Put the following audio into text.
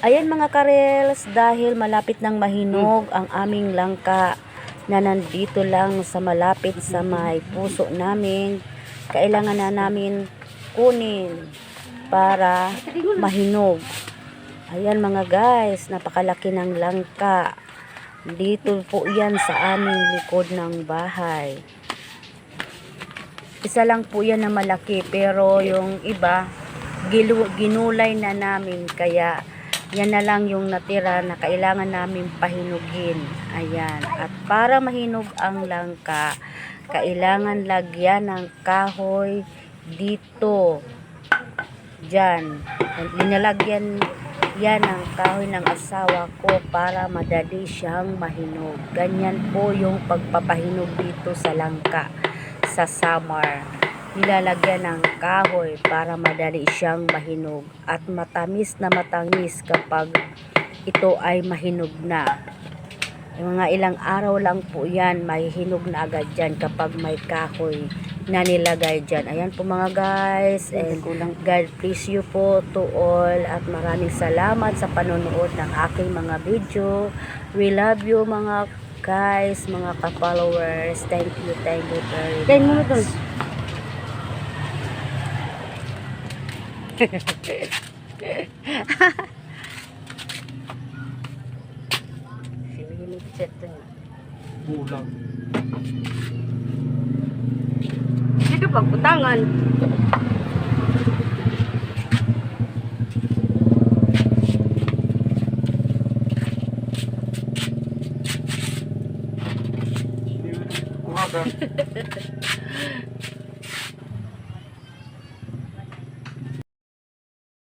Ayan mga karels, dahil malapit ng mahinog ang aming langka na nandito lang sa malapit sa may puso namin, kailangan na namin kunin para mahinog. Ayan mga guys, napakalaki ng langka. Dito po yan sa aming likod ng bahay. Isa lang po yan na malaki, pero yung iba ginulay na namin, kaya yan na lang yung natira na kailangan namin pahinugin. Ayan, at para mahinog ang langka, kailangan lagyan ng kahoy dito, dyan. Linalagyan yan ng kahoy ng asawa ko para madali siyang mahinog. Ganyan po yung pagpapahinog dito sa langka sa summer. Nilalagyan ng kahoy para madali siyang mahinog at matamis na matamis kapag ito ay mahinog na. Yung mga ilang araw lang po yan, mahihinog na agad dyan kapag may kahoy na nilagay dyan. Ayan po mga guys, and God bless you po to all, at maraming salamat sa panonood ng aking mga video. We love you mga guys, mga ka-followers. Thank you very much. Bulang. Dito pagputangan. Kuha ka.